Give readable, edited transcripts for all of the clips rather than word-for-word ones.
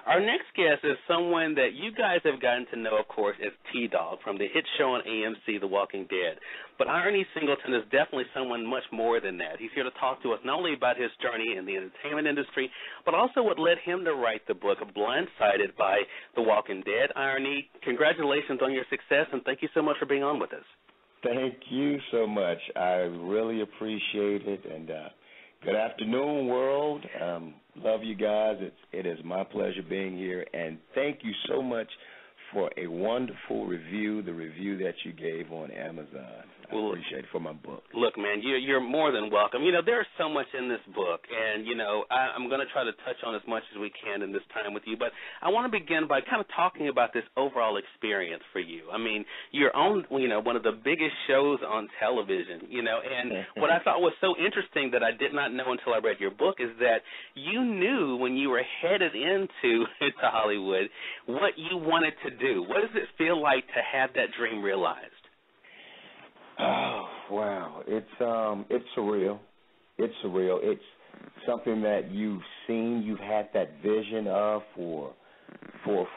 Our next guest is someone that you guys have gotten to know, of course, as T-Dog from the hit show on AMC, The Walking Dead. But IronE Singleton is definitely someone much more than that. He's here to talk to us not only about his journey in the entertainment industry, but also what led him to write the book Blindsided by The Walking Dead. IronE, congratulations on your success, and thank you so much for being on with us. Thank you so much. I really appreciate it, and good afternoon, world. Love you guys. It is my pleasure being here, and thank you so much for a wonderful review, the review that you gave on Amazon. I appreciate it for my book. Look, man, you're more than welcome. You know, there's so much in this book, and, you know, I'm going to try to touch on as much as we can in this time with you, but I want to begin by kind of talking about this overall experience for you. I mean, you're on, you know, one of the biggest shows on television, you know, and what I thought was so interesting that I did not know until I read your book is that you knew when you were headed into Hollywood what you wanted to do. What does it feel like to have that dream realized? Oh, wow. It's surreal. It's surreal. It's something that you've seen, you've had that vision of for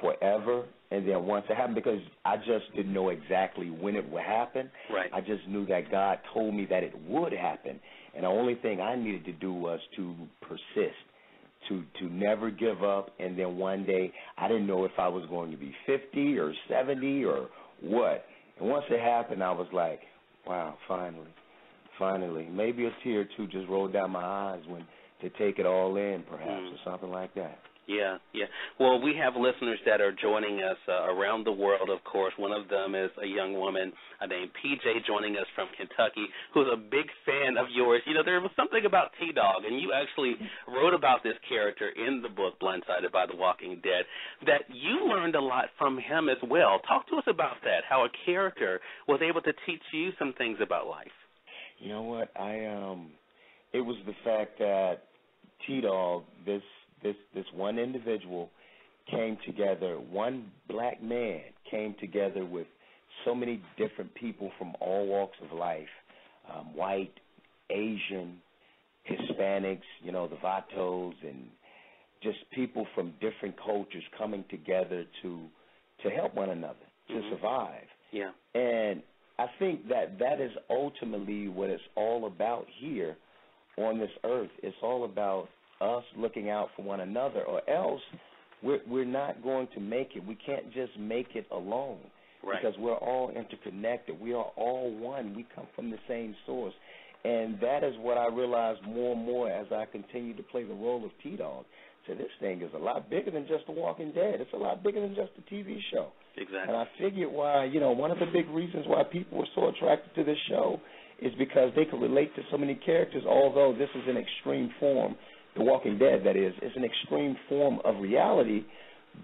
forever, and then once it happened, because I just didn't know exactly when it would happen. Right. I just knew that God told me that it would happen, and the only thing I needed to do was to persist, to never give up, and then one day I didn't know if I was going to be 50 or 70 or what. And once it happened, I was like, wow, finally. Maybe a tear or two just rolled down my eyes when to take it all in, perhaps, or something like that. Yeah. Well, we have listeners that are joining us around the world, of course. One of them is a young woman named PJ joining us from Kentucky who's a big fan of yours. You know, there was something about T-Dog, and you actually wrote about this character in the book, Blindsided by The Walking Dead, that you learned a lot from him as well. Talk to us about that, how a character was able to teach you some things about life. You know what? It was the fact that T-Dog, this one individual came together, one black man came together with so many different people from all walks of life, white, Asian, Hispanics, you know, the Vatos, and just people from different cultures coming together to help one another, to survive. Yeah. And I think that is ultimately what it's all about here on this earth. It's all about us looking out for one another, or else we're not going to make it. We can't just make it alone, right? Because we're all interconnected. We are all one. We come from the same source. And that is what I realize more and more as I continue to play the role of T-Dog. So this thing is a lot bigger than just The Walking Dead. It's a lot bigger than just a TV show. Exactly. And I figured why, you know, one of the big reasons why people were so attracted to this show is because they could relate to so many characters, although this is an extreme form. The Walking Dead, that is, an extreme form of reality,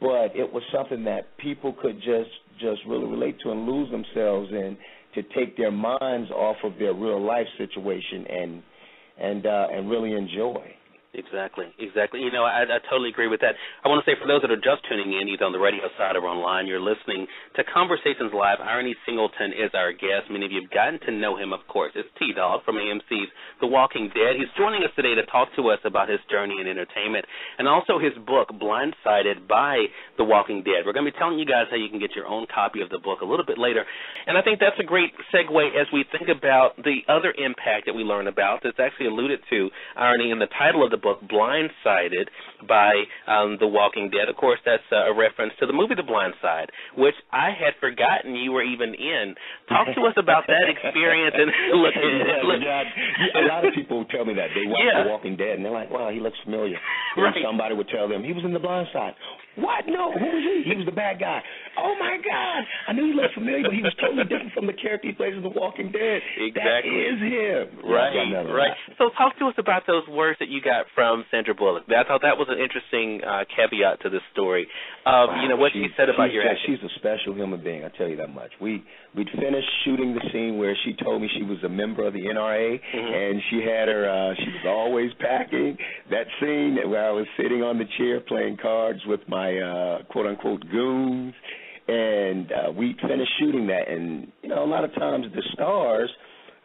but it was something that people could just really relate to and lose themselves in, to take their minds off of their real life situation and really enjoy. Exactly. You know, I totally agree with that. I want to say, for those that are just tuning in, either on the radio side or online, you're listening to Conversations Live. IronE Singleton is our guest. Many of you have gotten to know him, of course. It's T-Dog from AMC's The Walking Dead. He's joining us today to talk to us about his journey in entertainment and also his book, Blindsided by The Walking Dead. We're going to be telling you guys how you can get your own copy of the book a little bit later. And I think that's a great segue as we think about the other impact that we learn about that's actually alluded to, IronE, in the title of the book, Blindsided by The Walking Dead. Of course, that's a reference to the movie The Blind Side, which I had forgotten you were even in. Talk to us about that experience. And look, a lot of people tell me that. They watch The Walking Dead, and they're like, wow, he looks familiar. Right. And somebody would tell them, he was in The Blind Side. What? No, who was he? He was the bad guy. Oh, my God. I knew he looked familiar, but he was totally different from the character he plays in The Walking Dead. Exactly. That is him. Right. So talk to us about those words that you got from Sandra Bullock. I thought that was an interesting caveat to this story. You know, what she said about your acting. She's a special human being, I'll tell you that much. We'd finished shooting the scene where she told me she was a member of the NRA, and she had her, she was always packing. That scene where I was sitting on the chair playing cards with my quote-unquote goons, and we finished shooting that. And, you know, a lot of times the stars,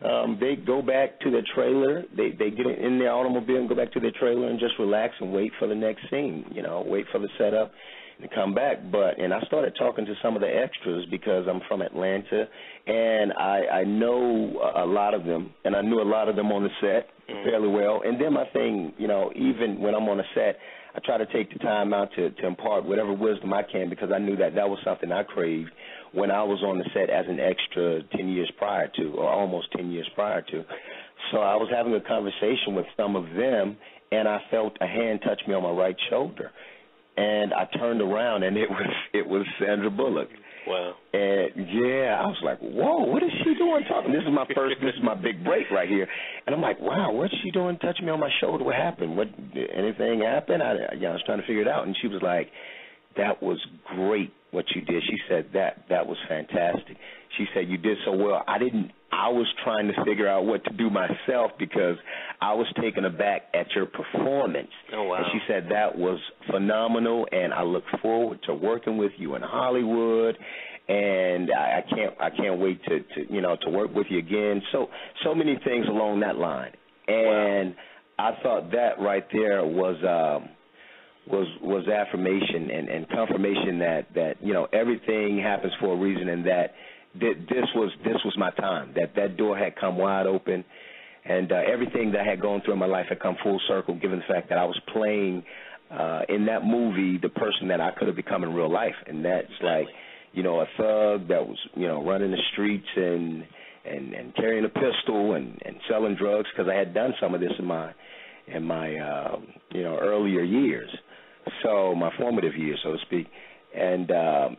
They go back to their trailer. They get in their automobile and go back to their trailer and just relax and wait for the next scene, wait for the setup and come back. And I started talking to some of the extras because I'm from Atlanta, and I know a lot of them, and I knew a lot of them on the set fairly well. And then my thing, even when I'm on a set, I try to take the time out to impart whatever wisdom I can, because I knew that was something I craved when I was on the set as an extra 10 years prior to, or almost 10 years prior to. So I was having a conversation with some of them, and I felt a hand touch me on my right shoulder. And I turned around, and it was Sandra Bullock. Wow. And, yeah, I was like, whoa, what is she doing talking? This is my big break right here. And I'm like, wow, what's she doing touching me on my shoulder? What happened? Anything happened? I was trying to figure it out. And she was like, that was great what you did. She said, that was fantastic. She said, you did so well. I was trying to figure out what to do myself because I was taken aback at your performance. Oh, wow. And she said that was phenomenal, and I look forward to working with you in Hollywood, and I can't wait to work with you again. So many things along that line. And wow. I thought that right there was affirmation and confirmation that everything happens for a reason, and that this was my time, that door had come wide open, and everything that I had gone through in my life had come full circle, given the fact that I was playing in that movie the person that I could have become in real life. And that's like, a thug that was, running the streets and carrying a pistol and selling drugs, because I had done some of this in my earlier years. So my formative years, so to speak. And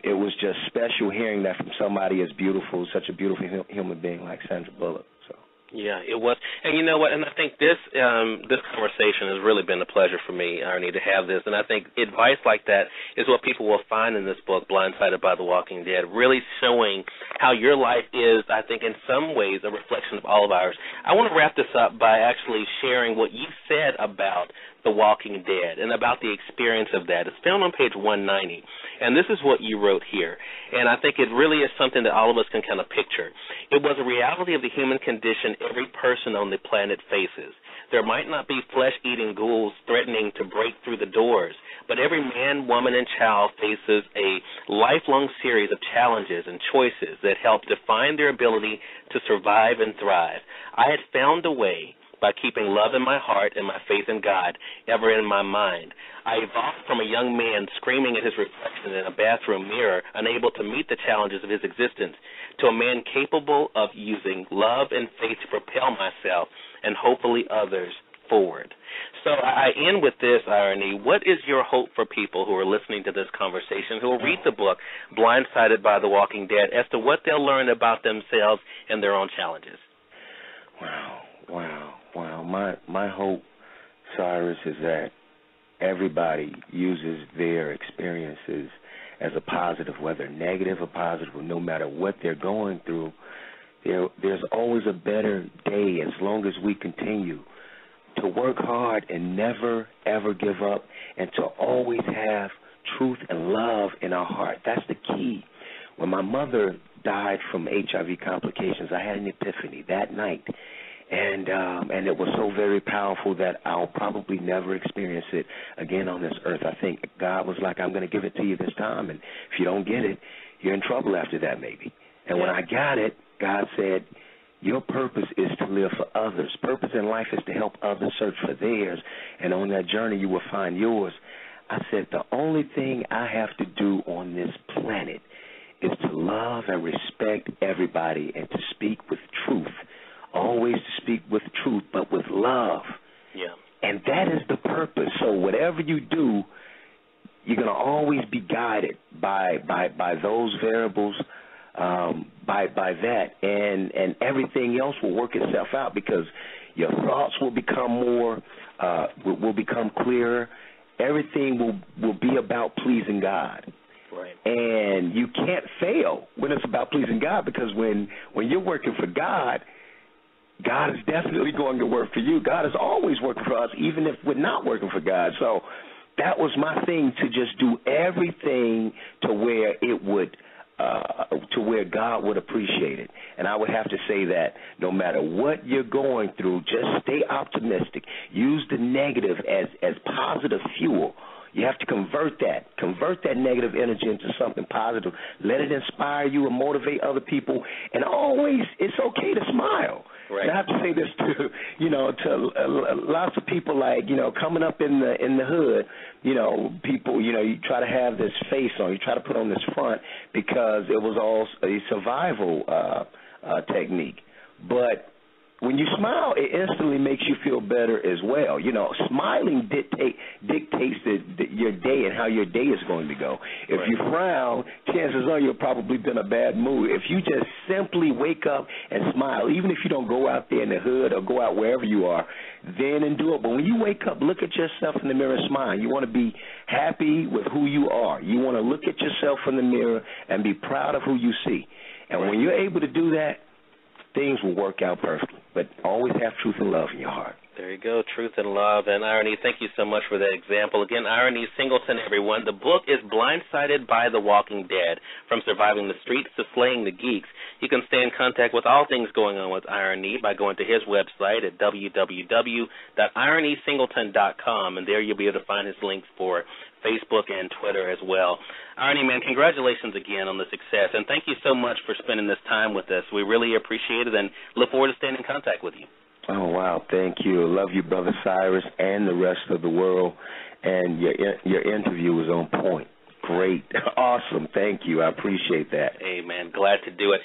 it was just special hearing that from somebody as beautiful, such a beautiful human being like Sandra Bullock. So. Yeah, it was. And you know what? And I think this conversation has really been a pleasure for me, IronE, to have this. And I think advice like that is what people will find in this book, Blindsided by the Walking Dead, really showing how your life is, I think, in some ways a reflection of all of ours. I want to wrap this up by actually sharing what you said about The Walking Dead and about the experience of that. It's found on page 190. And this is what you wrote here. And I think it really is something that all of us can kind of picture. It was a reality of the human condition every person on the planet faces. There might not be flesh-eating ghouls threatening to break through the doors, but every man, woman, and child faces a lifelong series of challenges and choices that help define their ability to survive and thrive. I had found a way by keeping love in my heart and my faith in God ever in my mind. I evolved from a young man screaming at his reflection in a bathroom mirror, unable to meet the challenges of his existence, to a man capable of using love and faith to propel myself and hopefully others forward. So I end with this, IronE. What is your hope for people who are listening to this conversation, who will read the book, Blindsided by the Walking Dead, as to what they'll learn about themselves and their own challenges? Wow. My hope, Cyrus, is that everybody uses their experiences as a positive, whether negative or positive, no matter what they're going through. There's always a better day as long as we continue to work hard and never, ever give up, and to always have truth and love in our heart. That's the key. When my mother died from HIV complications, I had an epiphany that night. And it was so very powerful that I'll probably never experience it again on this earth. I think God was like, I'm going to give it to you this time, and if you don't get it, you're in trouble after that maybe. And when I got it, God said, your purpose is to live for others. Purpose in life is to help others search for theirs, and on that journey you will find yours. I said, the only thing I have to do on this planet is to love and respect everybody and to speak with truth. Always to speak with truth, but with love. Yeah. And that is the purpose. So whatever you do, you're going to always be guided by those variables, by that, and everything else will work itself out, because your thoughts will become more, will become clearer. Everything will be about pleasing God. Right. And you can't fail when it's about pleasing God, because when you're working for God, God is definitely going to work for you. God is always working for us, even if we're not working for God. So that was my thing, to just do everything to where it would to where God would appreciate it. And I would have to say that no matter what you're going through, just stay optimistic. Use the negative as positive fuel. You have to convert that negative energy into something positive. Let it inspire you and motivate other people. And always, it's okay to smile. Right. And I have to say this to lots of people, like, coming up in the hood, people, you try to have this face on, you try to put on this front because it was all a survival technique. But when you smile, it instantly makes you feel better as well. Smiling dictates your day and how your day is going to go. If you frown, chances are you'll probably be in a bad mood. If you just simply wake up and smile, even if you don't go out there in the hood or go out wherever you are, then do it. But when you wake up, look at yourself in the mirror and smile. You want to be happy with who you are. You want to look at yourself in the mirror and be proud of who you see. And when you're able to do that, things will work out perfectly. But always have truth and love in your heart. There you go, truth and love. And IronE, thank you so much for that example. Again, IronE Singleton, everyone. The book is Blindsided by the Walking Dead, From Surviving the Streets to Slaying the Geeks. You can stay in contact with all things going on with IronE by going to his website at www.ironesingleton.com, and there you'll be able to find his links for Facebook and Twitter as well. IronE, man, congratulations again on the success, and thank you so much for spending this time with us. We really appreciate it and look forward to staying in contact with you. Oh, wow, thank you. I love you, Brother Cyrus, and the rest of the world, and your interview was on point. Great. Awesome. Thank you. I appreciate that. Amen. Glad to do it.